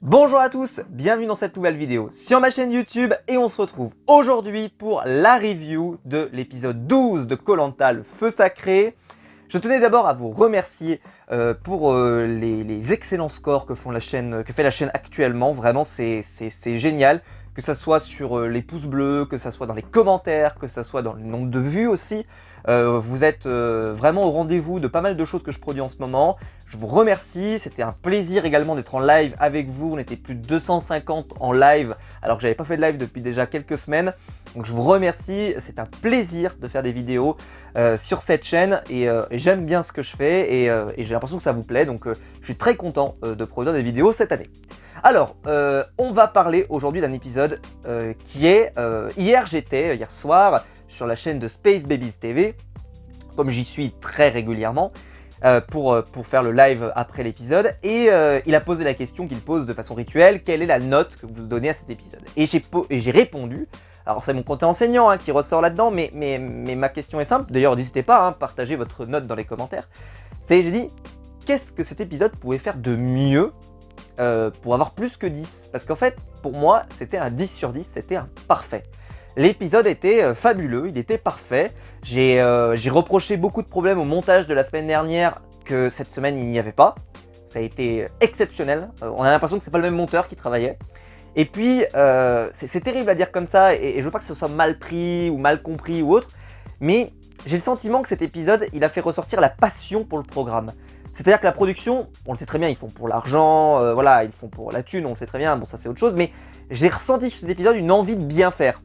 Bonjour à tous, bienvenue dans cette nouvelle vidéo sur ma chaîne YouTube et on se retrouve aujourd'hui pour la review de l'épisode 12 de Koh Lanta, le feu sacré. Je tenais d'abord à vous remercier pour les excellents scores que fait la chaîne actuellement. Vraiment, c'est génial. Que ça soit sur les pouces bleus, que ça soit dans les commentaires, que ça soit dans le nombre de vues aussi. Vous êtes vraiment au rendez-vous de pas mal de choses que je produis en ce moment. Je vous remercie, c'était un plaisir également d'être en live avec vous. On était plus de 250 en live alors que j'avais pas fait de live depuis déjà quelques semaines. Donc je vous remercie, c'est un plaisir de faire des vidéos sur cette chaîne et j'aime bien ce que je fais et j'ai l'impression que ça vous plaît. Donc je suis très content de produire des vidéos cette année. Alors, on va parler aujourd'hui d'un épisode qui est hier soir, sur la chaîne de Space Babies TV, comme j'y suis très régulièrement, pour faire le live après l'épisode. Et il a posé la question qu'il pose de façon rituelle, quelle est la note que vous donnez à cet épisode? Et j'ai répondu, alors c'est mon côté enseignant qui ressort là-dedans, mais ma question est simple, d'ailleurs n'hésitez pas à partager votre note dans les commentaires. J'ai dit, qu'est-ce que cet épisode pouvait faire de mieux pour avoir plus que 10? Parce qu'en fait, pour moi, c'était un 10 sur 10, c'était un parfait. L'épisode était fabuleux, il était parfait. J'ai reproché beaucoup de problèmes au montage de la semaine dernière que cette semaine il n'y avait pas. Ça a été exceptionnel, on a l'impression que c'est pas le même monteur qui travaillait. Et puis, c'est terrible à dire comme ça, et je veux pas que ce soit mal pris ou mal compris ou autre, mais j'ai le sentiment que cet épisode, il a fait ressortir la passion pour le programme. C'est-à-dire que la production, on le sait très bien, ils font pour l'argent, voilà, ils font pour la thune, on le sait très bien, bon ça c'est autre chose, mais j'ai ressenti sur cet épisode une envie de bien faire.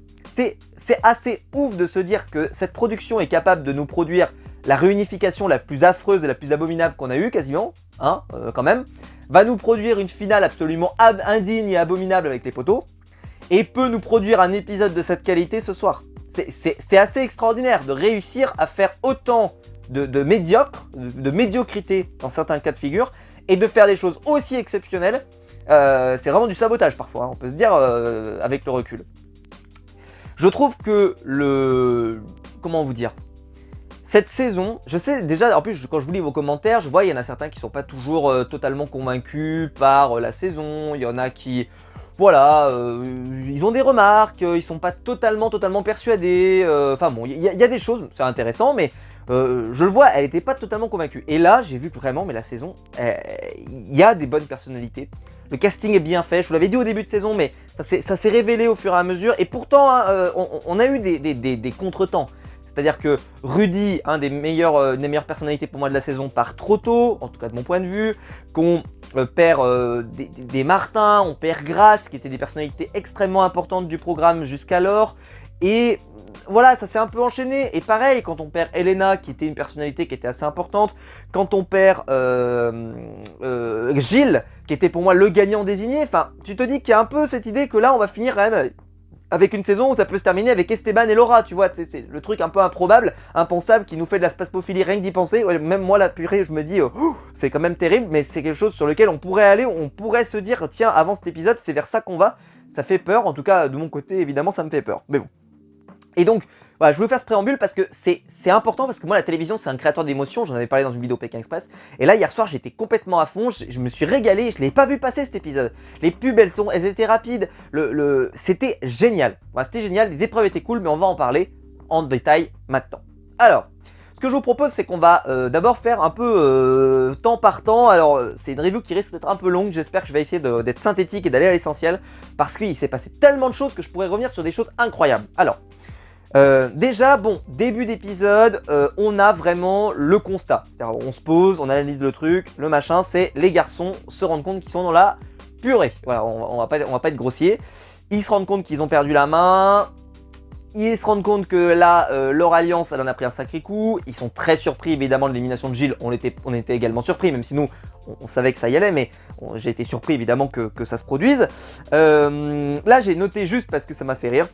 C'est assez ouf de se dire que cette production est capable de nous produire la réunification la plus affreuse et la plus abominable qu'on a eue quasiment, hein, quand même, va nous produire une finale absolument indigne et abominable avec les poteaux, et peut nous produire un épisode de cette qualité ce soir. C'est assez extraordinaire de réussir à faire autant de médiocrité dans certains cas de figure, et de faire des choses aussi exceptionnelles. C'est vraiment du sabotage parfois, hein, on peut se dire avec le recul. Je trouve que comment vous dire, cette saison, je sais déjà, en plus quand je vous lis vos commentaires, je vois il y en a certains qui sont pas toujours totalement convaincus par la saison, il y en a qui, voilà, ils ont des remarques, ils sont pas totalement persuadés, enfin bon, il y a des choses, c'est intéressant, mais je le vois, elle n'était pas totalement convaincue. Et là, j'ai vu que vraiment, mais la saison, il y a des bonnes personnalités. Le casting est bien fait, je vous l'avais dit au début de saison, mais ça s'est révélé au fur et à mesure. Et pourtant, hein, on a eu des contretemps. C'est-à-dire que Rudy, un des meilleures personnalités pour moi de la saison, part trop tôt, en tout cas de mon point de vue. Qu'on perd des Martin, on perd Grace, qui étaient des personnalités extrêmement importantes du programme jusqu'alors. Et voilà, ça s'est un peu enchaîné. Et pareil, quand on perd Elena, qui était une personnalité qui était assez importante, quand on perd Gilles, qui était pour moi le gagnant désigné, enfin, tu te dis qu'il y a un peu cette idée que là, on va finir quand même avec une saison où ça peut se terminer avec Esteban et Laura, tu vois, c'est le truc un peu improbable, impensable, qui nous fait de la spasmophilie rien que d'y penser. Même moi, la purée, je me dis, c'est quand même terrible, mais c'est quelque chose sur lequel on pourrait aller, on pourrait se dire, tiens, avant cet épisode, c'est vers ça qu'on va. Ça fait peur, en tout cas, de mon côté, évidemment, ça me fait peur, mais bon. Et donc, voilà, je voulais faire ce préambule parce que c'est important, parce que moi la télévision c'est un créateur d'émotions, j'en avais parlé dans une vidéo Pékin Express, et là hier soir j'étais complètement à fond, je me suis régalé, je ne l'ai pas vu passer cet épisode. Les pubs elles étaient rapides, c'était génial, voilà, c'était génial, les épreuves étaient cool, mais on va en parler en détail maintenant. Alors, ce que je vous propose c'est qu'on va d'abord faire un peu temps par temps. Alors c'est une review qui risque d'être un peu longue, j'espère que je vais essayer d'être synthétique et d'aller à l'essentiel, parce qu'il s'est passé tellement de choses que je pourrais revenir sur des choses incroyables. Alors, déjà, bon, début d'épisode, on a vraiment le constat. C'est-à-dire, on se pose, on analyse le truc, le machin, c'est les garçons se rendent compte qu'ils sont dans la purée. Voilà, on va pas être grossier. Ils se rendent compte qu'ils ont perdu la main. Ils se rendent compte que là, leur alliance, elle en a pris un sacré coup. Ils sont très surpris, évidemment, de l'élimination de Gilles. On était également surpris, même si nous, on savait que ça y allait, mais j'ai été surpris, évidemment, que ça se produise. Là, j'ai noté juste parce que ça m'a fait rire,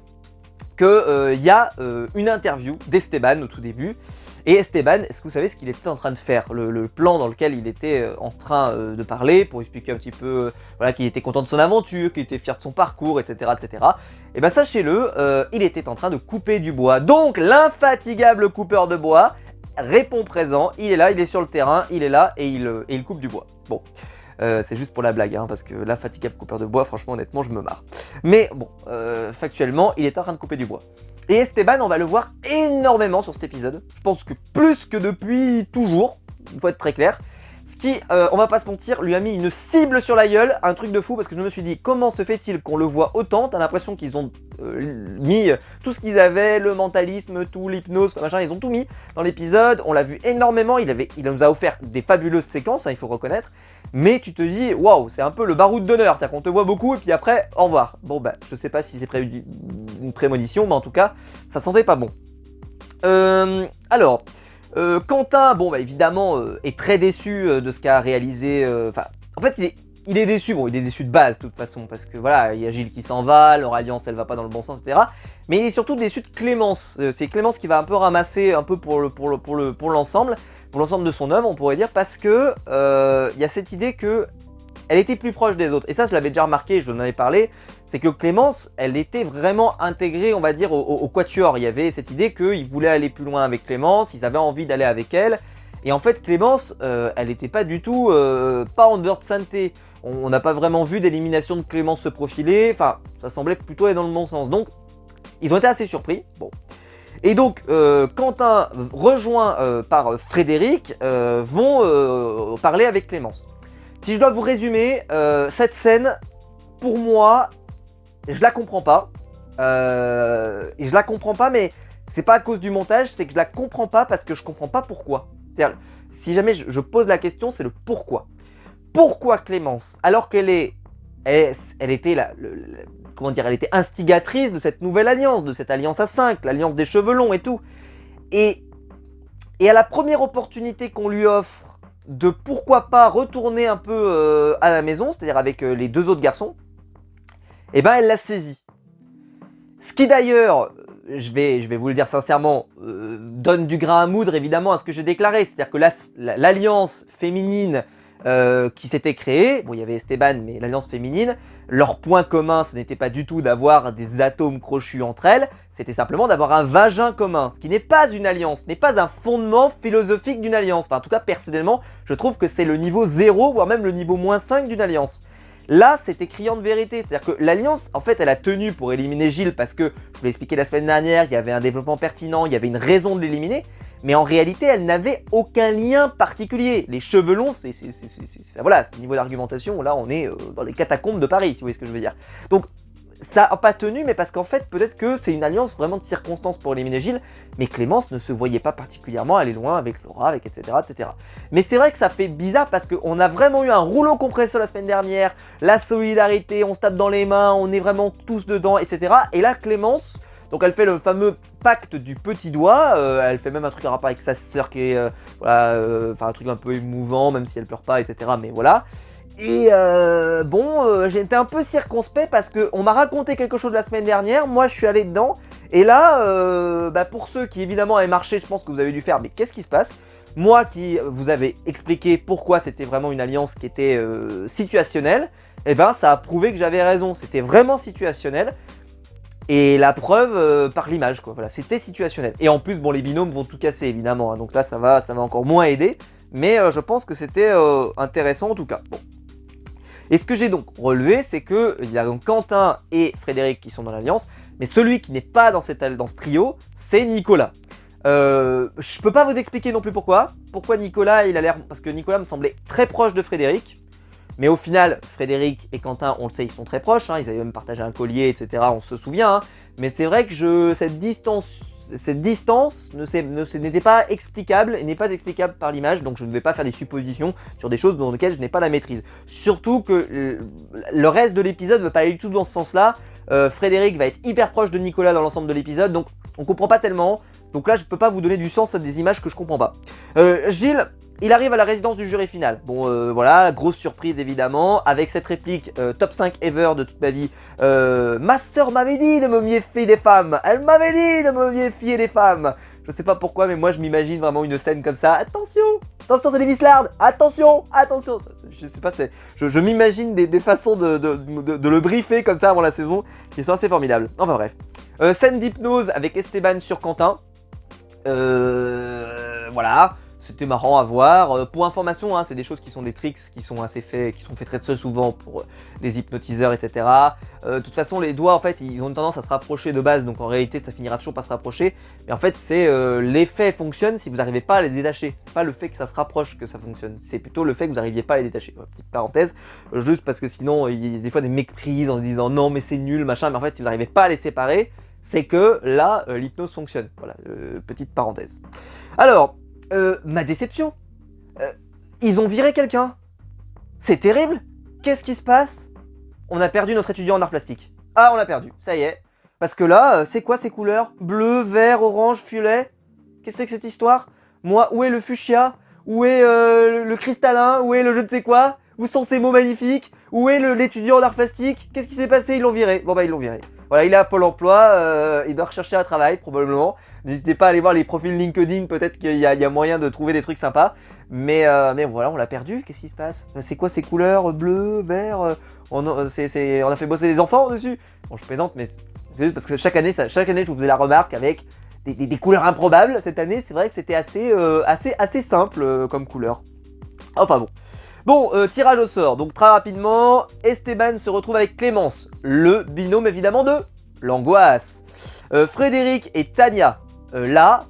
qu'il y a une interview d'Esteban au tout début. Et Esteban, est-ce que vous savez ce qu'il était en train de faire, le plan dans lequel il était en train de parler pour expliquer un petit peu voilà, qu'il était content de son aventure, qu'il était fier de son parcours, etc. etc. Et bien sachez-le, il était en train de couper du bois. Donc l'infatigable coupeur de bois répond présent, il est là, il est sur le terrain, il est là et il coupe du bois. Bon, C'est juste pour la blague, hein, parce que là, fatigable coupeur de bois, franchement, honnêtement, je me marre. Mais bon, factuellement, il est en train de couper du bois. Et Esteban, on va le voir énormément sur cet épisode. Je pense que plus que depuis toujours, il faut être très clair. Ce qui, on va pas se mentir, lui a mis une cible sur la gueule, un truc de fou, parce que je me suis dit, comment se fait-il qu'on le voit autant? T'as l'impression qu'ils ont mis tout ce qu'ils avaient, le mentalisme, tout, l'hypnose, machin, ils ont tout mis dans l'épisode. On l'a vu énormément, il nous a offert des fabuleuses séquences, hein, il faut reconnaître. Mais tu te dis, waouh, c'est un peu le baroud d'honneur, c'est-à-dire qu'on te voit beaucoup et puis après, au revoir. Bon bah, je sais pas si c'est une prémonition, mais en tout cas, ça sentait pas bon. Alors... Quentin, bon bah évidemment, est très déçu de ce qu'a réalisé. En fait, il est déçu. Bon, il est déçu de base, de toute façon, parce que voilà, il y a Gilles qui s'en va, leur alliance, elle va pas dans le bon sens, etc. Mais il est surtout déçu de Clémence. C'est Clémence qui va un peu ramasser un peu pour l'ensemble, pour l'ensemble de son œuvre, on pourrait dire, parce que il y a cette idée que elle était plus proche des autres. Et ça, je l'avais déjà remarqué, je l'en avais parlé, c'est que Clémence, elle était vraiment intégrée, on va dire, au quatuor. Il y avait cette idée qu'ils voulaient aller plus loin avec Clémence, ils avaient envie d'aller avec elle. Et en fait, Clémence, elle n'était pas du tout, pas en dehors de sainteté. On n'a pas vraiment vu d'élimination de Clémence se profiler, enfin, ça semblait plutôt aller dans le bon sens. Donc, ils ont été assez surpris. Bon. Et donc, Quentin, rejoint par Frédéric, vont parler avec Clémence. Si je dois vous résumer, cette scène, pour moi, je la comprends pas. Et je la comprends pas, mais c'est pas à cause du montage, c'est que je la comprends pas parce que je comprends pas pourquoi. C'est-à-dire, si jamais je pose la question, c'est le pourquoi. Pourquoi Clémence, alors qu'elle était comment dire, elle était instigatrice de cette nouvelle alliance, de cette alliance à 5, l'alliance des cheveux longs et tout. Et à la première opportunité qu'on lui offre de pourquoi pas retourner un peu à la maison, c'est-à-dire avec les deux autres garçons, et ben elle l'a saisie. Ce qui d'ailleurs, je vais vous le dire sincèrement, donne du grain à moudre évidemment à ce que j'ai déclaré, c'est-à-dire que l'alliance féminine qui s'était créée, bon il y avait Esteban mais l'alliance féminine, leur point commun ce n'était pas du tout d'avoir des atomes crochus entre elles, c'était simplement d'avoir un vagin commun, ce qui n'est pas une alliance, ce n'est pas un fondement philosophique d'une alliance. Enfin en tout cas personnellement, je trouve que c'est le niveau 0, voire même le niveau -5 d'une alliance. Là, c'était criant de vérité, c'est-à-dire que l'alliance, en fait, elle a tenu pour éliminer Gilles parce que, je vous l'ai expliqué la semaine dernière, il y avait un développement pertinent, il y avait une raison de l'éliminer, mais en réalité, elle n'avait aucun lien particulier. Les cheveux longs, voilà, c'est niveau d'argumentation, là, on est dans les catacombes de Paris, si vous voyez ce que je veux dire. Donc, ça n'a pas tenu, mais parce qu'en fait, peut-être que c'est une alliance vraiment de circonstances pour éliminer Gilles, mais Clémence ne se voyait pas particulièrement aller loin avec Laura, avec etc. etc. Mais c'est vrai que ça fait bizarre parce qu'on a vraiment eu un rouleau compresseur la semaine dernière, la solidarité, on se tape dans les mains, on est vraiment tous dedans, etc. Et là, Clémence, donc elle fait le fameux pacte du petit doigt, elle fait même un truc à rapport avec sa sœur qui est, voilà, un truc un peu émouvant, même si elle pleure pas, etc. Mais voilà. Et j'ai été un peu circonspect parce qu'on m'a raconté quelque chose la semaine dernière, moi je suis allé dedans, et là, pour ceux qui évidemment avaient marché, je pense que vous avez dû faire, mais qu'est-ce qui se passe? Moi qui vous avais expliqué pourquoi c'était vraiment une alliance qui était situationnelle, et ben ça a prouvé que j'avais raison, c'était vraiment situationnel, et la preuve par l'image, quoi, voilà, c'était situationnel. Et en plus, bon, les binômes vont tout casser évidemment, hein, donc là ça va encore moins aider, mais je pense que c'était intéressant en tout cas. Bon. Et ce que j'ai donc relevé, c'est qu'il y a donc Quentin et Frédéric qui sont dans l'alliance, mais celui qui n'est pas dans ce trio, c'est Nicolas. Je peux pas vous expliquer non plus pourquoi. Pourquoi Nicolas, il a l'air... Parce que Nicolas me semblait très proche de Frédéric, mais au final, Frédéric et Quentin, on le sait, ils sont très proches, hein, ils avaient même partagé un collier, etc., on se souvient, hein, mais c'est vrai que cette distance n'était pas explicable et n'est pas explicable par l'image, donc je ne vais pas faire des suppositions sur des choses dans lesquelles je n'ai pas la maîtrise. Surtout que le reste de l'épisode ne va pas aller du tout dans ce sens-là. Frédéric va être hyper proche de Nicolas dans l'ensemble de l'épisode, donc on comprend pas tellement. Donc là, je peux pas vous donner du sens à des images que je comprends pas. Gilles, il arrive à la résidence du jury final. Bon, voilà, grosse surprise évidemment, avec cette réplique top 5 ever de toute ma vie. Ma sœur m'avait dit de me méfier des femmes. Elle m'avait dit de me méfier des femmes. Je sais pas pourquoi, mais moi je m'imagine vraiment une scène comme ça. Attention, attention, c'est des Vislards. Attention, attention. Je sais pas, je m'imagine des façons de le briefer comme ça avant la saison, qui sont assez formidables. Enfin bref. Scène d'hypnose avec Esteban sur Quentin. Voilà. c'était marrant à voir. Pour information, hein, c'est des choses qui sont des tricks qui sont faits très souvent pour les hypnotiseurs, etc. De toute façon, les doigts, en fait, ils ont une tendance à se rapprocher de base, donc en réalité, ça finira toujours par se rapprocher. Mais en fait, c'est l'effet fonctionne si vous n'arrivez pas à les détacher. C'est pas le fait que ça se rapproche que ça fonctionne. C'est plutôt le fait que vous n'arriviez pas à les détacher. Petite parenthèse, juste parce que sinon, il y a des fois des méprises en disant non, mais c'est nul, machin. Mais en fait, si vous n'arrivez pas à les séparer, c'est que là, l'hypnose fonctionne. Voilà, petite parenthèse. Alors, ma déception. Ils ont viré quelqu'un. C'est terrible. Qu'est-ce qui se passe? On a perdu notre étudiant en art plastique. Ah, on l'a perdu, ça y est. Parce que là, c'est quoi ces couleurs? Bleu, vert, orange, violet? Qu'est-ce que c'est que cette histoire? Moi, où est le fuchsia? Où est le cristallin? Où est le je ne sais quoi? Où sont ces mots magnifiques? Où est l'étudiant en art plastique? Qu'est-ce qui s'est passé? Ils l'ont viré. Bon bah ils l'ont viré. Voilà, il est à Pôle emploi, il doit rechercher un travail probablement. N'hésitez pas à aller voir les profils LinkedIn, peut-être qu'il y a moyen de trouver des trucs sympas. Mais voilà, on l'a perdu, qu'est-ce qui se passe? C'est quoi ces couleurs? Bleu, vert, on a fait bosser les enfants dessus? Bon, je plaisante, mais c'est juste parce que chaque année, je vous faisais la remarque avec des couleurs improbables. Cette année, c'est vrai que c'était assez simple comme couleur. Enfin bon. Bon, tirage au sort, donc très rapidement, Esteban se retrouve avec Clémence, le binôme évidemment de l'angoisse. Frédéric et Tania, là,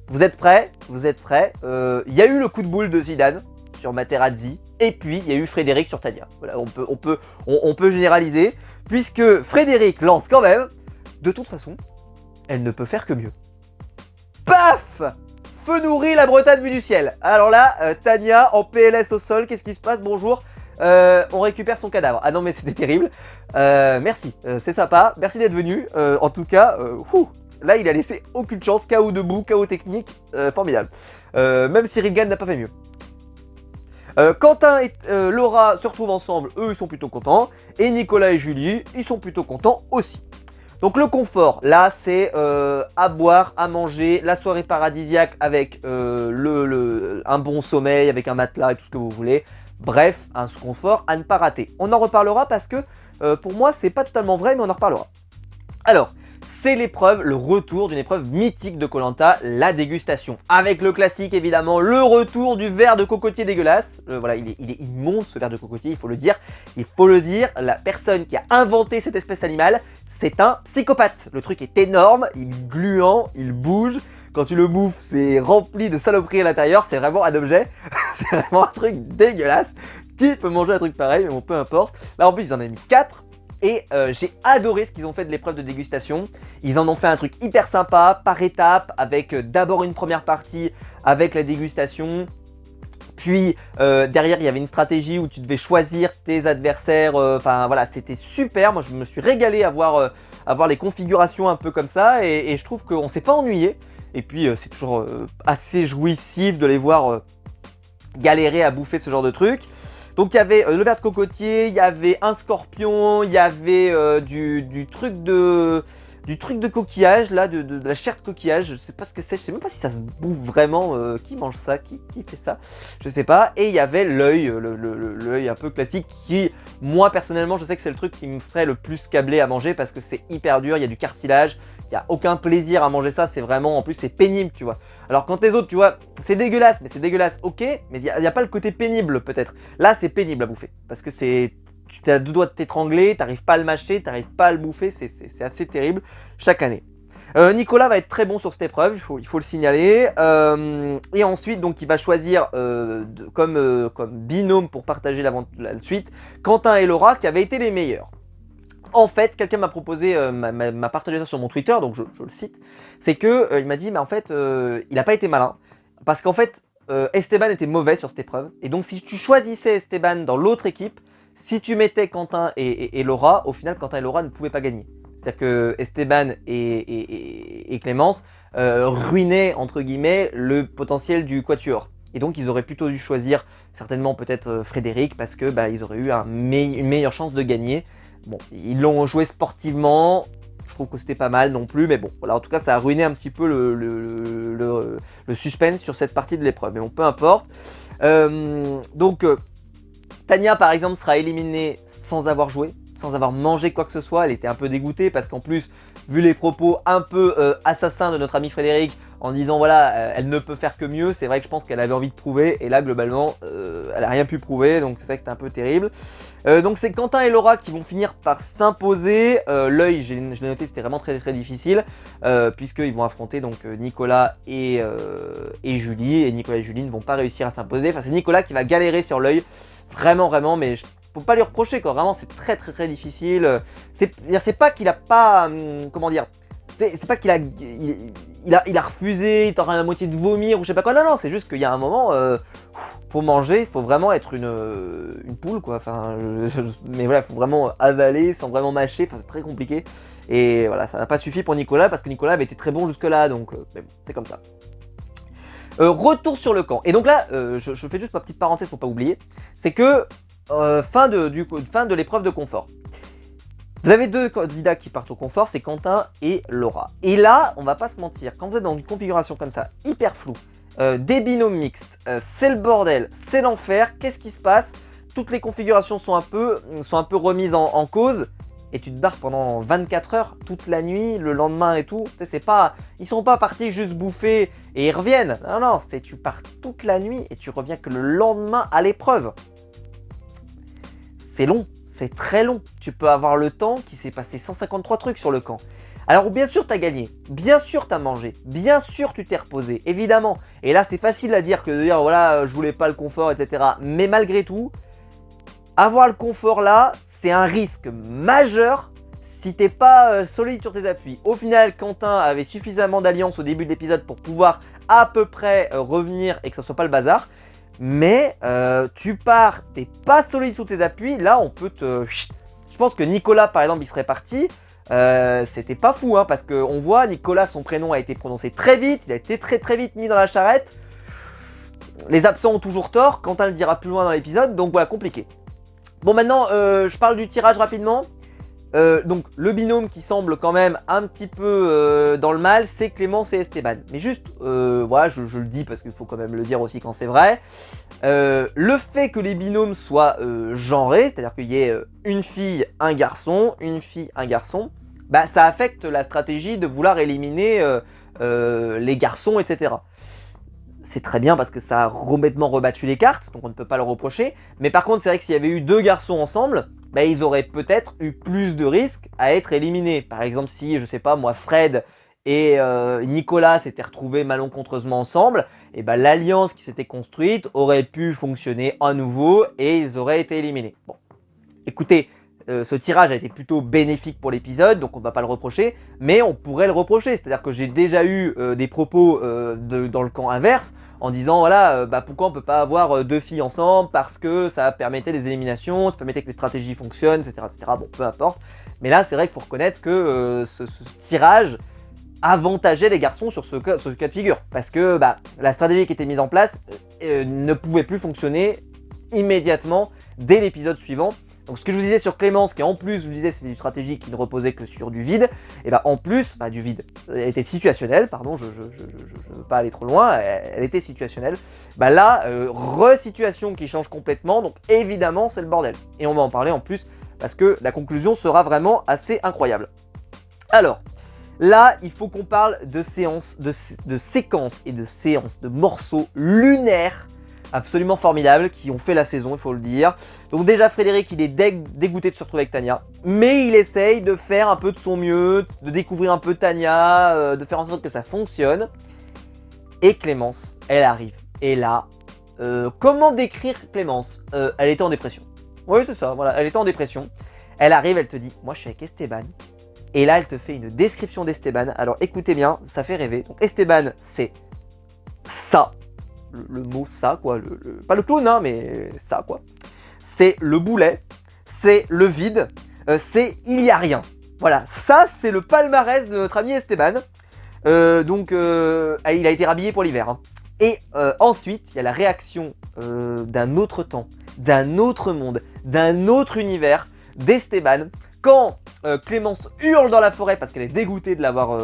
vous êtes prêts? Vous êtes prêts? Il y a eu le coup de boule de Zidane sur Materazzi, et puis il y a eu Frédéric sur Tania. Voilà, on peut généraliser, puisque Frédéric lance quand même, de toute façon, elle ne peut faire que mieux. Paf! Feu nourri, la Bretagne vue du ciel. Alors là, Tania en PLS au sol, qu'est-ce qui se passe? Bonjour. On récupère son cadavre. Ah non mais c'était terrible. Merci, c'est sympa. Merci d'être venu. En tout cas, là il a laissé aucune chance. KO debout, KO technique. Formidable. Même si Regan n'a pas fait mieux. Quentin et Laura se retrouvent ensemble. Eux ils sont plutôt contents. Et Nicolas et Julie, ils sont plutôt contents aussi. Donc le confort, là c'est à boire, à manger, la soirée paradisiaque avec un bon sommeil, avec un matelas et tout ce que vous voulez. Bref, un confort à ne pas rater. On en reparlera parce que pour moi c'est pas totalement vrai, mais on en reparlera. Alors, c'est l'épreuve, le retour d'une épreuve mythique de Koh-Lanta, la dégustation. Avec le classique évidemment, le retour du verre de cocotier dégueulasse. Voilà, il est immonde ce verre de cocotier, il faut le dire. Il faut le dire, la personne qui a inventé cette espèce animale, c'est un psychopathe. Le truc est énorme, il est gluant, il bouge. Quand tu le bouffes, c'est rempli de saloperies à l'intérieur, c'est vraiment un objet. C'est vraiment un truc dégueulasse. Qui peut manger un truc pareil? Mais bon, peu importe. Là en plus, ils en ont mis 4. Et j'ai adoré ce qu'ils ont fait de l'épreuve de dégustation. Ils en ont fait un truc hyper sympa, par étapes, avec d'abord une première partie avec la dégustation. Puis derrière, il y avait une stratégie où tu devais choisir tes adversaires. Enfin voilà, c'était super. Moi, je me suis régalé à voir les configurations un peu comme ça. Et je trouve qu'on ne s'est pas ennuyé. Et puis, c'est toujours assez jouissif de les voir galérer à bouffer ce genre de truc. Donc il y avait le verre de cocotier, il y avait un scorpion, il y avait du truc de coquillage, là, de la chair de coquillage, je sais pas ce que c'est, je sais même pas si ça se bouffe vraiment, qui mange ça, qui fait ça, je sais pas. Et il y avait l'œil, l'œil un peu classique qui, moi personnellement, je sais que c'est le truc qui me ferait le plus câbler à manger parce que c'est hyper dur, il y a du cartilage, il n'y a aucun plaisir à manger ça, c'est vraiment, en plus c'est pénible, tu vois. Alors quand les autres, tu vois, c'est dégueulasse, mais c'est dégueulasse, ok, mais il n'y a pas le côté pénible peut-être. Là, c'est pénible à bouffer, parce que tu as deux doigts de t'étrangler, t'arrives pas à le mâcher, t'arrives pas à le bouffer, c'est assez terrible chaque année. Nicolas va être très bon sur cette épreuve, il faut le signaler. Et ensuite, donc, il va choisir comme binôme pour partager la suite, Quentin et Laura qui avaient été les meilleurs. En fait, quelqu'un m'a proposé, m'a partagé ça sur mon Twitter, donc je le cite, c'est que il m'a dit, mais en fait, il n'a pas été malin, parce qu'en fait, Esteban était mauvais sur cette épreuve, et donc si tu choisissais Esteban dans l'autre équipe, si tu mettais Quentin et Laura, au final, Quentin et Laura ne pouvaient pas gagner. C'est-à-dire que Esteban et Clémence ruinaient, entre guillemets, le potentiel du quatuor. Et donc, ils auraient plutôt dû choisir, certainement peut-être Frédéric, parce que ils auraient eu une meilleure chance de gagner. Bon, ils l'ont joué sportivement, je trouve que c'était pas mal non plus, mais bon, voilà, en tout cas ça a ruiné un petit peu le suspense sur cette partie de l'épreuve, mais bon, peu importe. Donc, Tania par exemple sera éliminée sans avoir joué, sans avoir mangé quoi que ce soit, elle était un peu dégoûtée parce qu'en plus, vu les propos un peu assassins de notre ami Frédéric, en disant voilà, elle ne peut faire que mieux. C'est vrai que je pense qu'elle avait envie de prouver, et là globalement, elle a rien pu prouver, donc c'est vrai que c'était un peu terrible. Donc c'est Quentin et Laura qui vont finir par s'imposer. L'œil, je l'ai noté, c'était vraiment très très difficile, puisqu'ils vont affronter donc Nicolas et Julie, et Nicolas et Julie ne vont pas réussir à s'imposer. Enfin, c'est Nicolas qui va galérer sur l'œil, vraiment, mais je peux pas lui reprocher quoi. Vraiment, c'est très très très difficile. C'est pas qu'il a pas, comment dire, c'est pas qu'il a, il a refusé, il est en train à moitié de vomir ou je sais pas quoi. Non, c'est juste qu'il y a un moment, pour manger, il faut vraiment être une poule quoi. Enfin, mais voilà, il faut vraiment avaler sans vraiment mâcher. Enfin, c'est très compliqué. Et voilà, ça n'a pas suffi pour Nicolas parce que Nicolas avait été très bon jusque là, donc mais bon, c'est comme ça. Retour sur le camp. Et donc là, je fais juste ma petite parenthèse pour pas oublier, c'est que fin de l'épreuve de confort. Vous avez deux candidats qui partent au confort, c'est Quentin et Laura. Et là, on va pas se mentir, quand vous êtes dans une configuration comme ça, hyper floue, des binômes mixtes, c'est le bordel, c'est l'enfer, qu'est-ce qui se passe? Toutes les configurations sont un peu remises en cause, et tu te barres pendant 24 heures, toute la nuit, le lendemain et tout. C'est pas, ils sont pas partis juste bouffer et ils reviennent. Non, c'est tu pars toute la nuit et tu reviens que le lendemain à l'épreuve. C'est long. C'est très long, tu peux avoir le temps qu'il s'est passé 153 trucs sur le camp. Alors bien sûr tu as gagné, bien sûr tu as mangé, bien sûr tu t'es reposé, évidemment. Et là c'est facile à dire que de dire voilà je voulais pas le confort etc. Mais malgré tout, avoir le confort là c'est un risque majeur si t'es pas solide sur tes appuis. Au final Quentin avait suffisamment d'alliance au début de l'épisode pour pouvoir à peu près revenir et que ça soit pas le bazar. Mais tu pars, t'es pas solide sous tes appuis, là on peut te... Je pense que Nicolas par exemple il serait parti, c'était pas fou hein, parce qu'on voit Nicolas, son prénom a été prononcé très vite, il a été très vite mis dans la charrette. Les absents ont toujours tort, Quentin le dira plus loin dans l'épisode, donc voilà, compliqué. Bon maintenant je parle du tirage rapidement. Donc le binôme qui semble quand même un petit peu dans le mal, c'est Clémence et Esteban. Mais juste, voilà, je le dis parce qu'il faut quand même le dire aussi quand c'est vrai. Le fait que les binômes soient genrés, c'est-à-dire qu'il y ait une fille, un garçon, bah ça affecte la stratégie de vouloir éliminer les garçons, etc. C'est très bien parce que ça a complètement rebattu les cartes, donc on ne peut pas le reprocher. Mais par contre, c'est vrai que s'il y avait eu deux garçons ensemble, bah, ils auraient peut-être eu plus de risques à être éliminés. Par exemple, si, je sais pas moi, Fred et Nicolas s'étaient retrouvés malencontreusement ensemble, et bah, l'alliance qui s'était construite aurait pu fonctionner à nouveau et ils auraient été éliminés. Bon, écoutez, ce tirage a été plutôt bénéfique pour l'épisode, donc on ne va pas le reprocher, mais on pourrait le reprocher. C'est-à-dire que j'ai déjà eu des propos dans le camp inverse, en disant voilà, bah, pourquoi on ne peut pas avoir deux filles ensemble, parce que ça permettait des éliminations, ça permettait que les stratégies fonctionnent, etc. Bon, peu importe. Mais là, c'est vrai qu'il faut reconnaître que ce tirage avantageait les garçons sur ce cas de figure, parce que bah, la stratégie qui était mise en place ne pouvait plus fonctionner immédiatement dès l'épisode suivant. Donc ce que je vous disais sur Clémence, qui en plus je vous disais c'est une stratégie qui ne reposait que sur du vide, et bah en plus, du vide, elle était situationnelle, pardon, je veux pas aller trop loin, elle était situationnelle. Bah là, re-situation qui change complètement, donc évidemment c'est le bordel. Et on va en parler en plus, parce que la conclusion sera vraiment assez incroyable. Alors, là, il faut qu'on parle de séquences et de séances, de morceaux lunaires absolument formidables qui ont fait la saison, il faut le dire. Donc déjà Frédéric, il est dégoûté de se retrouver avec Tania, mais il essaye de faire un peu de son mieux, de découvrir un peu Tania, de faire en sorte que ça fonctionne. Et Clémence, elle arrive. Et là, comment décrire Clémence? Elle était en dépression. Oui, c'est ça, voilà, elle était en dépression. Elle arrive, elle te dit, moi je suis avec Esteban. Et là, elle te fait une description d'Esteban. Alors écoutez bien, ça fait rêver. Donc Esteban, c'est ça. Le mot ça quoi, pas le clown hein, mais ça quoi. C'est le boulet, c'est le vide, c'est il y a rien. Voilà, ça c'est le palmarès de notre ami Esteban. Donc il a été rhabillé pour l'hiver. Hein. Et ensuite, il y a la réaction d'un autre temps, d'un autre monde, d'un autre univers d'Esteban. Quand Clémence hurle dans la forêt parce qu'elle est dégoûtée de l'avoir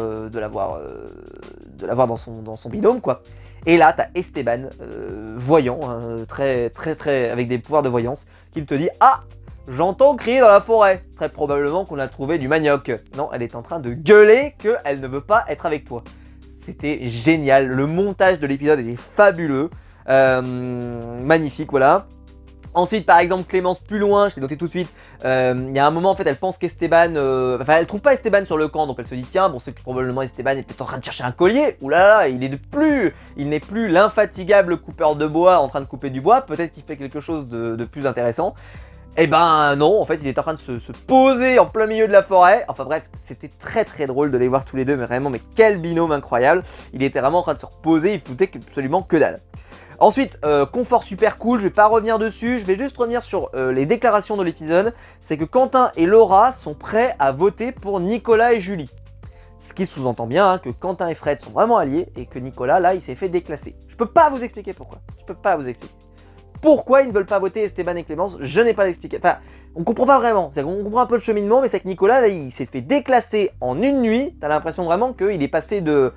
dans son binôme quoi. Et là, tu as Esteban, voyant, hein, très, avec des pouvoirs de voyance, qui te dit « Ah, j'entends crier dans la forêt !» Très probablement qu'on a trouvé du manioc. Non, elle est en train de gueuler qu'elle ne veut pas être avec toi. c'était génial. Le montage de l'épisode était fabuleux. Magnifique, voilà. Ensuite, par exemple, Clémence plus loin, je l'ai noté tout de suite, il y a un moment en fait elle pense qu'Esteban, enfin elle trouve pas Esteban sur le camp, donc elle se dit tiens, bon c'est que probablement Esteban est peut-être en train de chercher un collier, oulala, il n'est plus l'infatigable coupeur de bois en train de couper du bois, peut-être qu'il fait quelque chose de plus intéressant. Eh ben non, en fait il est en train de se poser en plein milieu de la forêt, enfin bref, c'était très très drôle de les voir tous les deux, mais vraiment, mais quel binôme incroyable, il était vraiment en train de se reposer, il foutait absolument que dalle. Ensuite, confort super cool, je vais pas revenir dessus, je vais juste revenir sur les déclarations de l'épisode. C'est que Quentin et Laura sont prêts à voter pour Nicolas et Julie. Ce qui sous-entend bien que Quentin et Fred sont vraiment alliés et que Nicolas, là, il s'est fait déclasser. Je peux pas vous expliquer pourquoi. Je peux pas vous expliquer. Pourquoi ils ne veulent pas voter Esteban et Clémence, je n'ai pas l'explication. Enfin, on comprend pas vraiment. On comprend un peu le cheminement, mais c'est que Nicolas, là, il s'est fait déclasser en une nuit. T'as l'impression vraiment qu'il est passé de...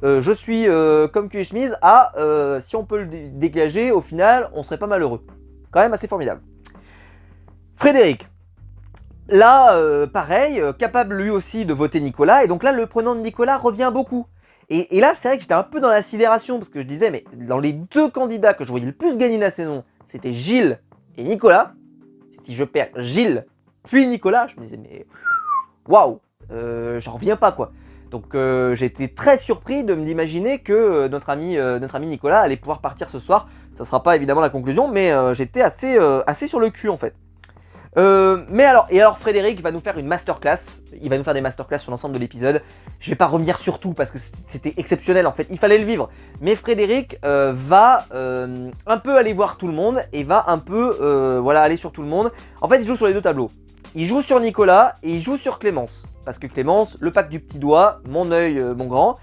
je suis comme cul et chemise à si on peut le dégager, au final, on serait pas malheureux. Quand même assez formidable. Frédéric. Là, pareil, capable lui aussi de voter Nicolas. Et donc là, le prenant de Nicolas revient beaucoup. Et là, c'est vrai que j'étais un peu dans la sidération parce que je disais, mais dans les deux candidats que je voyais le plus gagner la saison, c'était Gilles et Nicolas. Si je perds Gilles puis Nicolas, je me disais, mais waouh, j'en reviens pas quoi. Donc j'ai été très surpris de m'imaginer que notre ami Nicolas allait pouvoir partir ce soir. Ça sera pas évidemment la conclusion, mais j'étais assez sur le cul en fait. Mais alors Frédéric va nous faire une masterclass. Il va nous faire des masterclass sur l'ensemble de l'épisode. Je vais pas revenir sur tout parce que c'était exceptionnel en fait. Il fallait le vivre. Mais Frédéric va un peu aller voir tout le monde et va un peu voilà, aller sur tout le monde. En fait, il joue sur les deux tableaux. Il joue sur Nicolas et il joue sur Clémence. Parce que Clémence, le pack du petit doigt, mon œil, mon grand.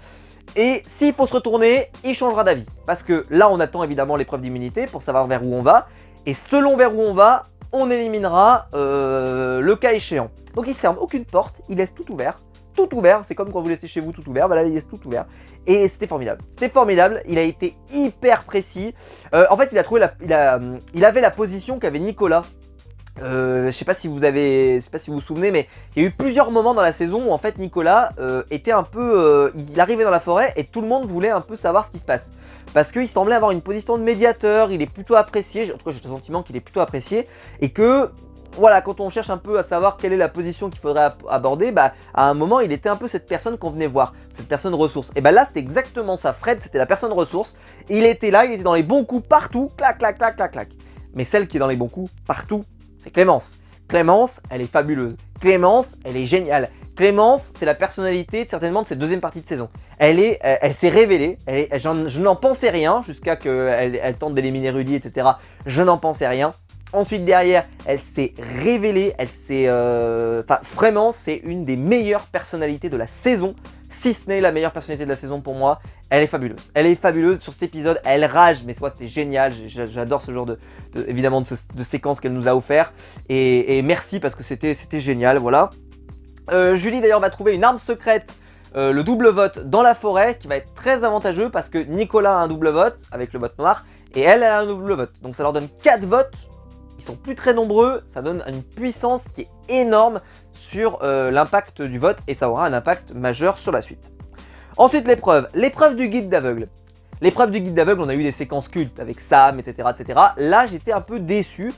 Et s'il faut se retourner, il changera d'avis. Parce que là, on attend évidemment l'épreuve d'immunité pour savoir vers où on va. Et selon vers où on va, on éliminera le cas échéant. Donc il se ferme aucune porte, il laisse tout ouvert. Tout ouvert, c'est comme quand vous laissez chez vous tout ouvert, bah là il laisse tout ouvert. Et c'était formidable. C'était formidable, il a été hyper précis. En fait, il avait la position qu'avait Nicolas. Je sais pas si vous vous souvenez, mais il y a eu plusieurs moments dans la saison où en fait Nicolas était un peu, il arrivait dans la forêt et tout le monde voulait un peu savoir ce qui se passe. Parce qu'il semblait avoir une position de médiateur, il est plutôt apprécié, en tout cas j'ai le sentiment qu'il est plutôt apprécié, et que voilà, quand on cherche un peu à savoir quelle est la position qu'il faudrait aborder, bah à un moment il était un peu cette personne qu'on venait voir, cette personne ressource. Et bah là c'était exactement ça, Fred c'était la personne ressource, il était là, il était dans les bons coups partout, clac clac clac clac clac. Mais celle qui est dans les bons coups partout, c'est Clémence. Clémence, elle est fabuleuse. Clémence, elle est géniale. Clémence, c'est la personnalité certainement de cette deuxième partie de saison. Elle s'est révélée, je n'en pensais rien jusqu'à qu'elle tente d'éliminer Rudy, etc. Je n'en pensais rien. Ensuite derrière, elle s'est révélée, enfin vraiment c'est une des meilleures personnalités de la saison, si ce n'est la meilleure personnalité de la saison pour moi. Elle est fabuleuse. Elle est fabuleuse sur cet épisode, elle rage, mais c'était génial, j'adore ce genre évidemment de séquence qu'elle nous a offert. Et merci parce que c'était génial, voilà. Julie d'ailleurs va trouver une arme secrète, le double vote dans la forêt, qui va être très avantageux parce que Nicolas a un double vote avec le vote noir, et elle a un double vote. Donc ça leur donne 4 votes. Ils sont plus très nombreux, ça donne une puissance qui est énorme sur l'impact du vote et ça aura un impact majeur sur la suite. Ensuite l'épreuve du guide d'aveugle. L'épreuve du guide d'aveugle, on a eu des séquences cultes avec Sam, etc. etc. Là j'étais un peu déçu,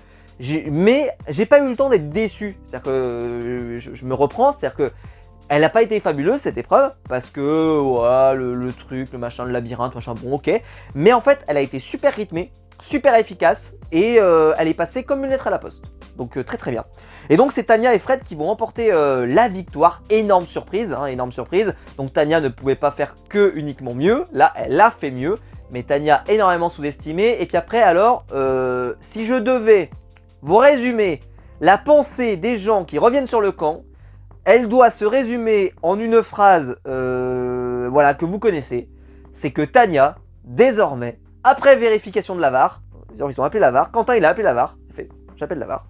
mais j'ai pas eu le temps d'être déçu. C'est-à-dire que je me reprends, c'est-à-dire que elle n'a pas été fabuleuse cette épreuve, parce que ouais, le truc, le machin, le labyrinthe, machin, bon ok. Mais en fait elle a été super rythmée, super efficace et elle est passée comme une lettre à la poste. Donc très très bien. Et donc c'est Tania et Fred qui vont remporter la victoire. Énorme surprise, hein, énorme surprise. Donc Tania ne pouvait pas faire que uniquement mieux. Là elle a fait mieux. Mais Tania énormément sous-estimée. Et puis après alors, si je devais vous résumer la pensée des gens qui reviennent sur le camp, elle doit se résumer en une phrase voilà, que vous connaissez. C'est que Tania, désormais, après vérification de la VAR, ils ont appelé la VAR, Quentin il a appelé la VAR, il fait j'appelle la VAR,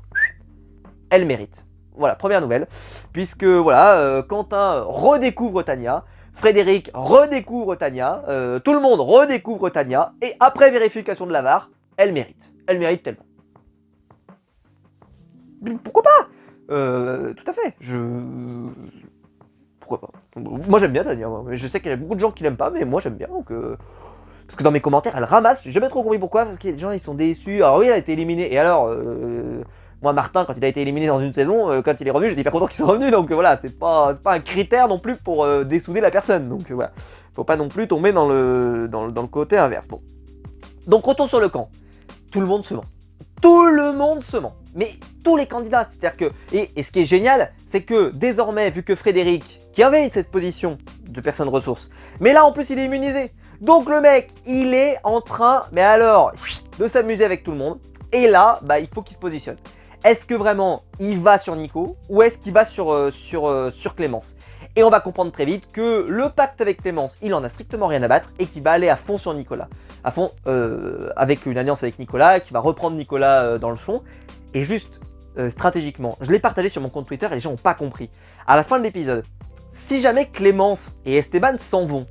elle mérite. Voilà, première nouvelle, puisque voilà, Quentin redécouvre Tania, Frédéric redécouvre Tania, tout le monde redécouvre Tania, et après vérification de la VAR, elle mérite tellement. Pourquoi pas tout à fait, pourquoi pas. Moi j'aime bien Tania, moi. Je sais qu'il y a beaucoup de gens qui l'aiment pas, mais moi j'aime bien. Donc, parce que dans mes commentaires, elle ramasse. J'ai jamais trop compris pourquoi. Parce que les gens ils sont déçus. Alors oui, elle a été éliminée. Et alors, moi Martin, quand il a été éliminé dans une saison, quand il est revenu, j'étais hyper content qu'il soit revenu. Donc voilà, c'est pas un critère non plus pour dessouder la personne. Donc voilà, faut pas non plus tomber dans le côté inverse. Bon. Donc retour sur le camp. Tout le monde se ment. Tout le monde se ment. Mais tous les candidats, c'est-à-dire que... Et ce qui est génial, c'est que désormais, vu que Frédéric, qui avait cette position de personne ressource, mais là en plus il est immunisé. Donc le mec, il est en train, mais alors, de s'amuser avec tout le monde. Et là, bah, il faut qu'il se positionne. Est-ce que vraiment il va sur Nico ou est-ce qu'il va sur Clémence? Et on va comprendre très vite que le pacte avec Clémence, il en a strictement rien à battre et qu'il va aller à fond sur Nicolas. À fond, avec une alliance avec Nicolas, qui va reprendre Nicolas dans le fond. Et juste, stratégiquement, je l'ai partagé sur mon compte Twitter et les gens n'ont pas compris. À la fin de l'épisode, si jamais Clémence et Esteban s'en vont,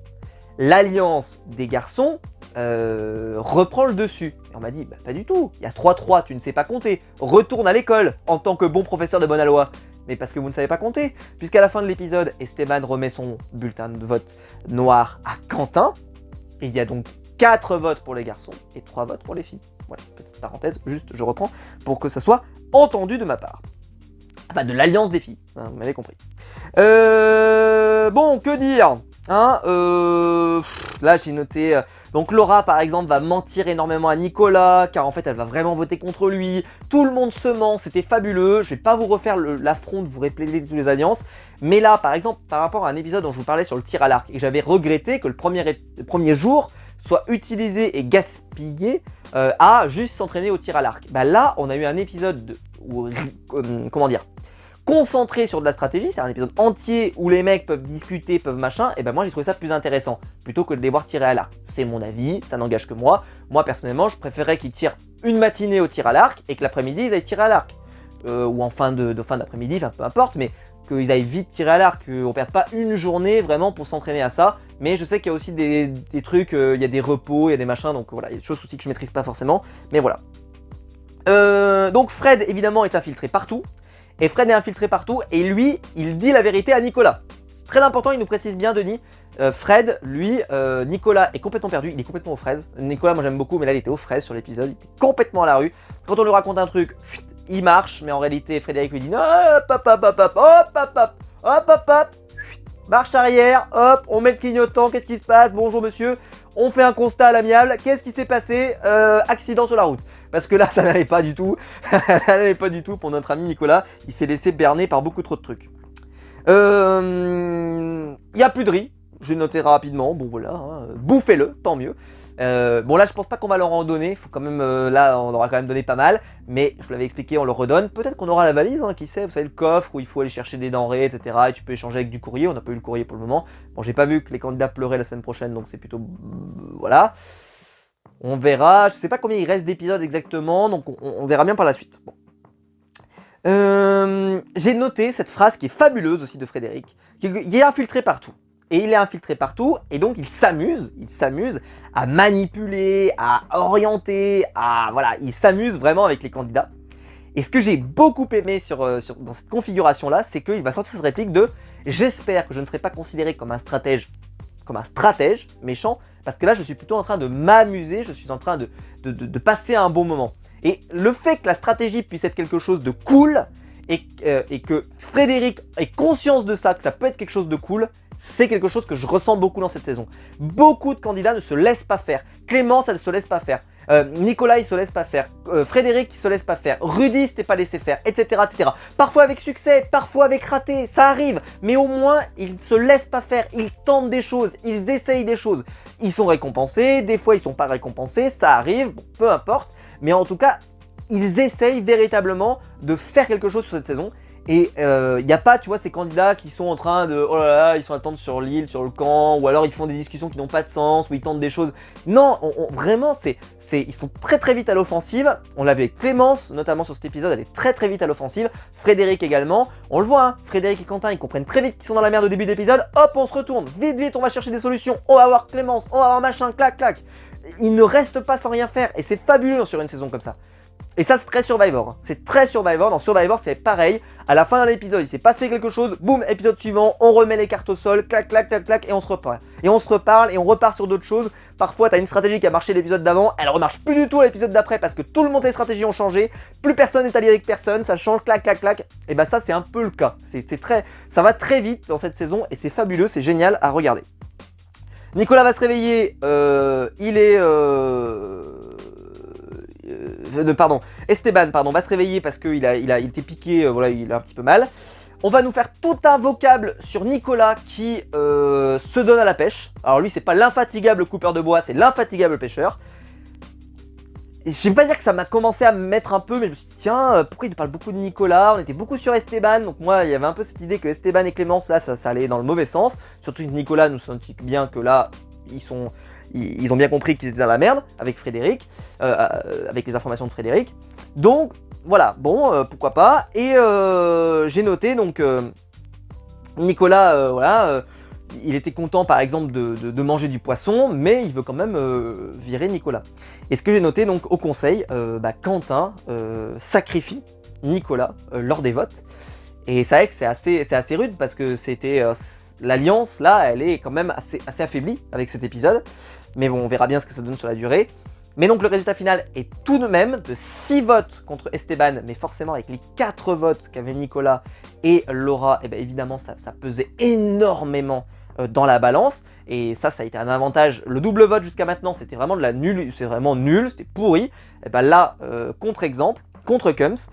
l'alliance des garçons reprend le dessus. Et on m'a dit, bah, pas du tout, il y a 3-3, tu ne sais pas compter. Retourne à l'école en tant que bon professeur de bonne loi. Mais parce que vous ne savez pas compter. Puisqu'à la fin de l'épisode, Esteban remet son bulletin de vote noir à Quentin. Il y a donc 4 votes pour les garçons et 3 votes pour les filles. Voilà, petite parenthèse, juste je reprends pour que ça soit entendu de ma part. Enfin, de l'alliance des filles, hein, vous m'avez compris. Bon, que dire hein, là j'ai noté... donc Laura par exemple va mentir énormément à Nicolas, car en fait elle va vraiment voter contre lui. Tout le monde se ment, c'était fabuleux. Je vais pas vous refaire l'affront de vous répéter toutes les alliances. Mais là par exemple, par rapport à un épisode dont je vous parlais sur le tir à l'arc, et j'avais regretté que le premier jour soit utilisé et gaspillé à juste s'entraîner au tir à l'arc. Bah là on a eu un épisode où, comment dire, concentré sur de la stratégie, c'est un épisode entier où les mecs peuvent discuter, peuvent machin, et ben moi j'ai trouvé ça plus intéressant, plutôt que de les voir tirer à l'arc. C'est mon avis, ça n'engage que moi. Moi personnellement, je préférais qu'ils tirent une matinée au tir à l'arc et que l'après-midi ils aillent tirer à l'arc. Ou en fin d'après-midi, enfin peu importe, mais qu'ils aillent vite tirer à l'arc, qu'on perde pas une journée vraiment pour s'entraîner à ça. Mais je sais qu'il y a aussi des trucs, il y a des repos, il y a des machins, donc voilà, il y a des choses aussi que je maîtrise pas forcément, mais voilà. Donc Fred évidemment est infiltré partout. Et Fred est infiltré partout et lui, il dit la vérité à Nicolas. C'est très important, il nous précise bien, Denis. Fred, lui, Nicolas est complètement perdu, il est complètement aux fraises. Nicolas, moi j'aime beaucoup, mais là il était aux fraises sur l'épisode, il était complètement à la rue. Quand on lui raconte un truc, il marche, mais en réalité Frédéric lui dit non, hop, hop, hop, hop, hop, hop, hop, hop, hop, hop, hop, marche arrière, hop, on met le clignotant, qu'est-ce qui se passe? Bonjour monsieur, on fait un constat à l'amiable, qu'est-ce qui s'est passé? Accident sur la route. Parce que là, ça n'allait pas du tout. Ça n'allait pas du tout pour notre ami Nicolas. Il s'est laissé berner par beaucoup trop de trucs. Il n'y a plus de riz. J'ai noté rapidement. Bon voilà, hein. Bouffez-le, tant mieux. Bon là, je pense pas qu'on va leur en donner. Faut quand même, là, on aura quand même donné pas mal. Mais je vous l'avais expliqué, on le redonne. Peut-être qu'on aura la valise, hein, qui sait. Vous savez, le coffre où il faut aller chercher des denrées, etc. Et tu peux échanger avec du courrier. On n'a pas eu le courrier pour le moment. Bon, j'ai pas vu que les candidats pleuraient la semaine prochaine, donc c'est plutôt... voilà. On verra, je sais pas combien il reste d'épisodes exactement, donc on verra bien par la suite. Bon. J'ai noté cette phrase qui est fabuleuse aussi de Frédéric, qui est infiltré partout. Et il est infiltré partout, et donc il s'amuse à manipuler, à orienter, voilà, il s'amuse vraiment avec les candidats. Et ce que j'ai beaucoup aimé dans cette configuration-là, c'est qu'il va sortir cette réplique de « J'espère que je ne serai pas considéré comme un stratège méchant, parce que là je suis plutôt en train de m'amuser, je suis en train de passer un bon moment. » Et le fait que la stratégie puisse être quelque chose de cool, et que Frédéric ait conscience de ça, que ça peut être quelque chose de cool, c'est quelque chose que je ressens beaucoup dans cette saison. Beaucoup de candidats ne se laissent pas faire. Clémence, elle ne se laisse pas faire. Nicolas, il se laisse pas faire. Frédéric, il se laisse pas faire. Rudy, s'était pas laissé faire, etc., etc. Parfois avec succès, parfois avec raté, ça arrive. Mais au moins, ils ne se laissent pas faire. Ils tentent des choses, ils essayent des choses. Ils sont récompensés, des fois ils sont pas récompensés, ça arrive, bon, peu importe. Mais en tout cas, ils essayent véritablement de faire quelque chose sur cette saison. Et il n'y a pas, tu vois, ces candidats qui sont en train de, oh là là, ils sont à attendre sur l'île, sur le camp, ou alors ils font des discussions qui n'ont pas de sens, ou ils tentent des choses. Non, vraiment, ils sont très très vite à l'offensive. On l'a vu avec Clémence, notamment sur cet épisode, elle est très très vite à l'offensive. Frédéric également, on le voit, hein, Frédéric et Quentin, ils comprennent très vite qu'ils sont dans la merde au début de l'épisode. Hop, on se retourne, vite vite, on va chercher des solutions, on va voir Clémence, on va voir machin, clac clac. Ils ne restent pas sans rien faire, et c'est fabuleux sur une saison comme ça. Et ça, c'est très Survivor. Hein. C'est très Survivor. Dans Survivor, c'est pareil. À la fin d'un épisode, il s'est passé quelque chose. Boum, épisode suivant, on remet les cartes au sol. Clac, clac, clac, clac. Et on se reparle. Et on se reparle et on repart sur d'autres choses. Parfois, tu as une stratégie qui a marché l'épisode d'avant. Elle ne remarche plus du tout à l'épisode d'après parce que tout le monde, les stratégies ont changé. Plus personne n'est allié avec personne. Ça change, clac, clac, clac. Et bah, ça, c'est un peu le cas. Ça va très vite dans cette saison et c'est fabuleux. C'est génial à regarder. Nicolas va se réveiller. Esteban va se réveiller parce qu'il a été piqué, voilà, il a un petit peu mal. On va nous faire tout un vocable sur Nicolas qui se donne à la pêche. Alors lui, c'est pas l'infatigable coupeur de bois, c'est l'infatigable pêcheur. Et je vais pas dire que ça m'a commencé à me mettre un peu, mais je me suis dit, tiens, pourquoi il nous parle beaucoup de Nicolas? On était beaucoup sur Esteban, donc moi, il y avait un peu cette idée que Esteban et Clémence, là, ça allait dans le mauvais sens. Surtout que Nicolas nous sentit bien que là, ils ont bien compris qu'ils étaient dans la merde avec Frédéric, avec les informations de Frédéric. Donc voilà, bon, pourquoi pas. Et j'ai noté donc Nicolas, voilà, il était content par exemple de manger du poisson, mais il veut quand même virer Nicolas. Et ce que j'ai noté donc au conseil, Quentin sacrifie Nicolas lors des votes. Et c'est vrai que c'est assez rude parce que c'était l'alliance là, elle est quand même assez affaiblie avec cet épisode. Mais bon, on verra bien ce que ça donne sur la durée. Mais donc le résultat final est tout de même de 6 votes contre Esteban, mais forcément avec les 4 votes qu'avaient Nicolas et Laura, et bien évidemment ça pesait énormément dans la balance. Et ça a été un avantage. Le double vote jusqu'à maintenant, c'était vraiment de la nulle, c'est vraiment nul, c'était pourri. Et bien là, contre-exemple, contre Kums.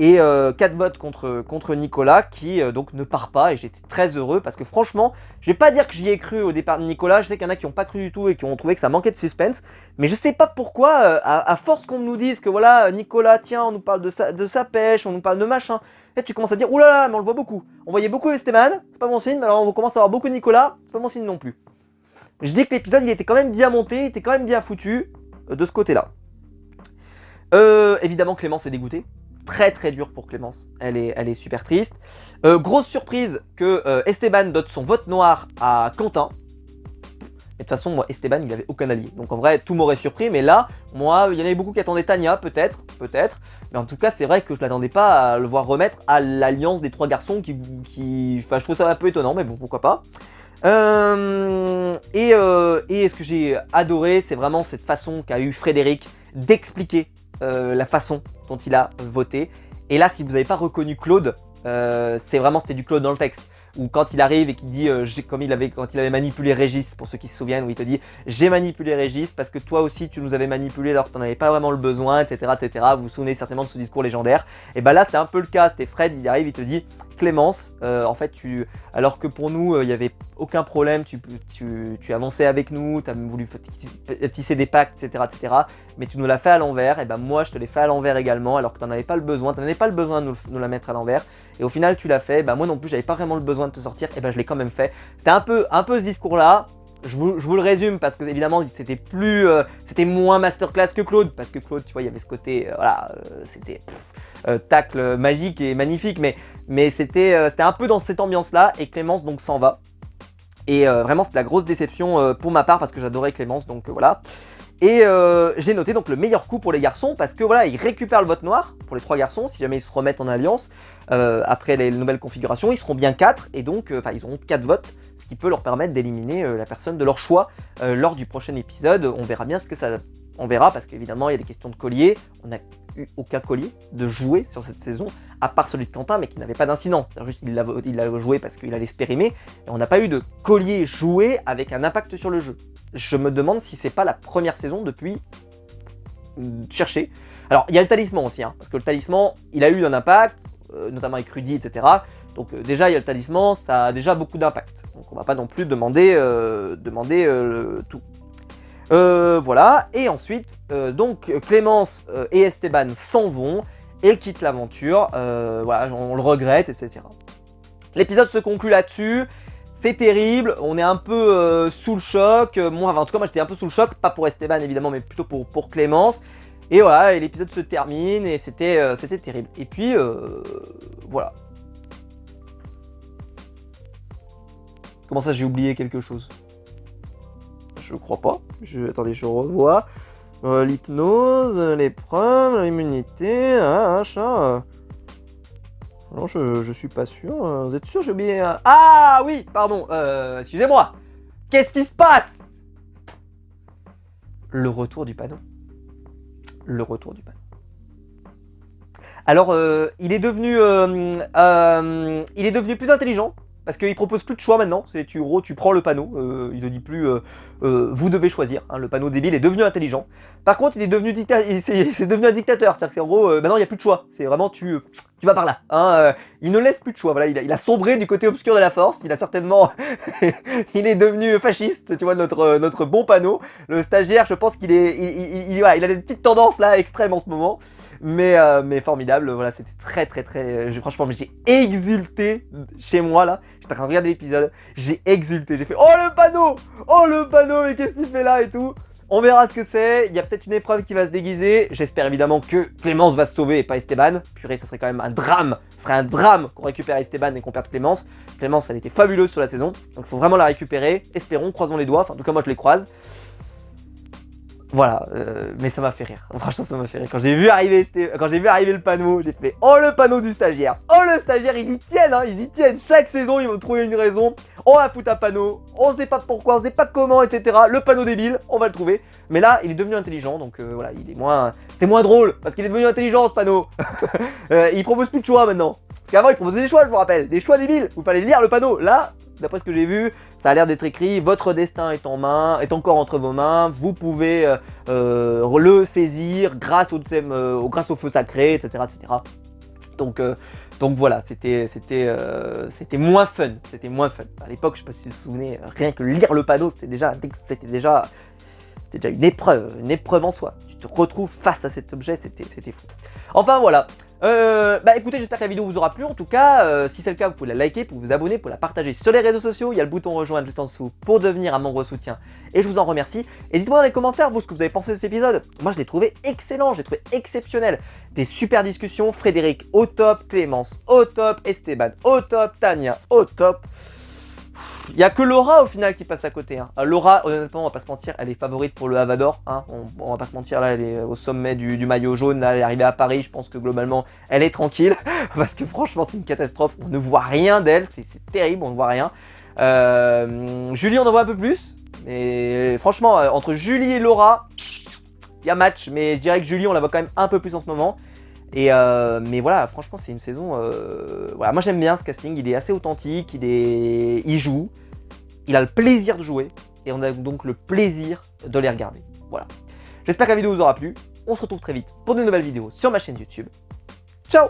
Et 4 votes contre Nicolas qui donc ne part pas et j'étais très heureux parce que franchement, je vais pas dire que j'y ai cru au départ de Nicolas, je sais qu'il y en a qui n'ont pas cru du tout et qui ont trouvé que ça manquait de suspense, mais je sais pas pourquoi, à force qu'on nous dise que voilà, Nicolas, tiens, on nous parle de sa pêche, on nous parle de machin, et tu commences à dire, oulala, mais on le voit beaucoup, on voyait beaucoup Esteban, c'est pas bon signe, mais alors on commence à avoir beaucoup Nicolas, c'est pas bon signe non plus. Je dis que l'épisode il était quand même bien monté, il était quand même bien foutu de ce côté-là. Évidemment Clémence est dégoûtée. Très très dur pour Clémence, elle est super triste. Grosse surprise que Esteban donne son vote noir à Quentin. Et de toute façon, moi, Esteban, il avait aucun allié. Donc en vrai, tout m'aurait surpris. Mais là, moi, il y en avait beaucoup qui attendaient Tania, peut-être. Mais en tout cas, c'est vrai que je l'attendais pas à le voir remettre à l'alliance des 3 garçons Enfin, je trouve ça un peu étonnant, mais bon, pourquoi pas. Et ce que j'ai adoré, c'est vraiment cette façon qu'a eu Frédéric d'expliquer la façon dont il a voté. Et là, si vous n'avez pas reconnu Claude, c'était du Claude dans le texte. Ou quand il arrive et qu'il dit, quand il avait manipulé Régis, pour ceux qui se souviennent, où il te dit « J'ai manipulé Régis parce que toi aussi tu nous avais manipulé alors que tu n'en avais pas vraiment le besoin, etc. etc. » Vous vous souvenez certainement de ce discours légendaire. Et bah là, c'était un peu le cas. C'était Fred, il arrive, il te dit « Clémence, en fait, alors que pour nous, il n'y avait aucun problème, tu avançais avec nous, tu as voulu tisser des pactes, etc. etc. mais tu nous l'as fait à l'envers. Et ben moi, je te l'ai fait à l'envers également alors que tu n'en avais pas le besoin. Tu n'avais pas le besoin de nous la mettre à l'envers. Et au final, tu l'as fait. Ben moi non plus, j'avais pas vraiment le besoin de te sortir. Et ben je l'ai quand même fait. C'était un peu ce discours-là. Je vous le résume parce que évidemment c'était moins masterclass que Claude, parce que Claude, tu vois, il y avait ce côté, c'était tacle magique et magnifique, mais c'était un peu dans cette ambiance-là. Et Clémence donc s'en va. Et vraiment, c'était la grosse déception pour ma part parce que j'adorais Clémence, donc voilà. Et j'ai noté donc le meilleur coup pour les garçons parce que voilà, ils récupèrent le vote noir pour les 3 garçons si jamais ils se remettent en alliance après les nouvelles configurations. Ils seront bien 4 et donc ils auront 4 votes, ce qui peut leur permettre d'éliminer la personne de leur choix lors du prochain épisode. On verra bien ce que ça... On verra parce qu'évidemment il y a des questions de collier. On n'a eu aucun collier de jouer sur cette saison, à part celui de Quentin, mais qui n'avait pas d'incidence. Juste il l'a joué parce qu'il allait se périmer. Et on n'a pas eu de collier joué avec un impact sur le jeu. Je me demande si c'est pas la première saison depuis chercher. Alors il y a le talisman aussi, hein, parce que le talisman, il a eu un impact, notamment avec Rudy, etc. Donc déjà il y a le talisman, ça a déjà beaucoup d'impact. Donc on va pas non plus demander tout. Voilà, et ensuite, donc Clémence et Esteban s'en vont et quittent l'aventure. Voilà, on le regrette, etc. L'épisode se conclut là-dessus. C'est terrible, on est un peu sous le choc. Moi, en tout cas, moi j'étais un peu sous le choc, pas pour Esteban évidemment, mais plutôt pour Clémence. Et voilà, et l'épisode se termine et c'était terrible. Et puis, voilà. Comment ça, j'ai oublié quelque chose? Je crois pas. Attendez, je revois. L'hypnose, l'épreuve, l'immunité, machin. Non, je suis pas sûr. Vous êtes sûr, j'ai oublié. Ah oui, pardon. Excusez-moi. Qu'est-ce qui se passe? Le retour du panneau. Le retour du panneau. Alors, il est devenu plus intelligent. Parce qu'il propose plus de choix maintenant, tu prends le panneau, il ne dit plus vous devez choisir, hein, le panneau débile est devenu intelligent. Par contre il est devenu c'est devenu un dictateur, c'est-à-dire qu'en gros maintenant il n'y a plus de choix, c'est vraiment tu vas par là. Hein, il ne laisse plus de choix, voilà, il a sombré du côté obscur de la force, il a certainement il est devenu fasciste, tu vois, notre bon panneau. Le stagiaire, je pense qu'il il a des petites tendances là extrêmes en ce moment. Mais formidable, voilà, c'était très, franchement, j'ai exulté chez moi là, j'étais en train de regarder l'épisode, j'ai exulté, j'ai fait oh le panneau, mais qu'est-ce qu'il fait là et tout. On verra ce que c'est, il y a peut-être une épreuve qui va se déguiser, j'espère évidemment que Clémence va se sauver et pas Esteban. Purée, ça serait quand même un drame, ce serait un drame qu'on récupère Esteban et qu'on perde Clémence. Clémence, elle était fabuleuse sur la saison, donc il faut vraiment la récupérer, espérons, croisons les doigts, enfin en tout cas moi je les croise. Voilà, mais ça m'a fait rire. Franchement, ça m'a fait rire. Quand j'ai vu arriver le panneau, j'ai fait oh le panneau du stagiaire. Oh le stagiaire, ils y tiennent, hein, ils y tiennent. Chaque saison, ils vont trouver une raison. On va foutre un panneau. On sait pas pourquoi, on sait pas comment, etc. Le panneau débile, on va le trouver. Mais là, il est devenu intelligent, donc voilà, c'est moins drôle parce qu'il est devenu intelligent ce panneau. Il propose plus de choix maintenant. Parce qu'avant, il proposait des choix, je vous rappelle, des choix débiles. Où il fallait lire le panneau. Là, d'après ce que j'ai vu, ça a l'air d'être écrit « Votre destin est encore entre vos mains, vous pouvez le saisir grâce au feu sacré, etc. etc. » Donc voilà, c'était moins fun. C'était moins fun. À l'époque, je ne sais pas si vous vous souvenez, rien que lire le panneau, c'était déjà une épreuve en soi. Tu te retrouves face à cet objet, c'était fou. Enfin voilà. Écoutez, j'espère que la vidéo vous aura plu. En tout cas, si c'est le cas, vous pouvez la liker, vous pouvez vous abonner, vous pouvez la partager sur les réseaux sociaux. Il y a le bouton rejoindre juste en dessous pour devenir un membre soutien. Et je vous en remercie. Et dites-moi dans les commentaires, vous, ce que vous avez pensé de cet épisode. Moi, je l'ai trouvé excellent, je l'ai trouvé exceptionnel. Des super discussions. Frédéric au top, Clémence au top, Esteban au top, Tania au top. Il n'y a que Laura au final qui passe à côté. Hein. Laura, honnêtement, on va pas se mentir, elle est favorite pour le Havador. Hein. On va pas se mentir, là, elle est au sommet du maillot jaune. Là, elle est arrivée à Paris. Je pense que globalement, elle est tranquille. Parce que franchement, c'est une catastrophe. On ne voit rien d'elle. C'est terrible, on ne voit rien. Julie, on en voit un peu plus. Mais franchement, entre Julie et Laura, il y a match. Mais je dirais que Julie, on la voit quand même un peu plus en ce moment. Mais voilà, franchement, c'est une saison. Voilà, moi j'aime bien ce casting, il est assez authentique, il joue, il a le plaisir de jouer, et on a donc le plaisir de les regarder. Voilà. J'espère que la vidéo vous aura plu. On se retrouve très vite pour de nouvelles vidéos sur ma chaîne YouTube. Ciao!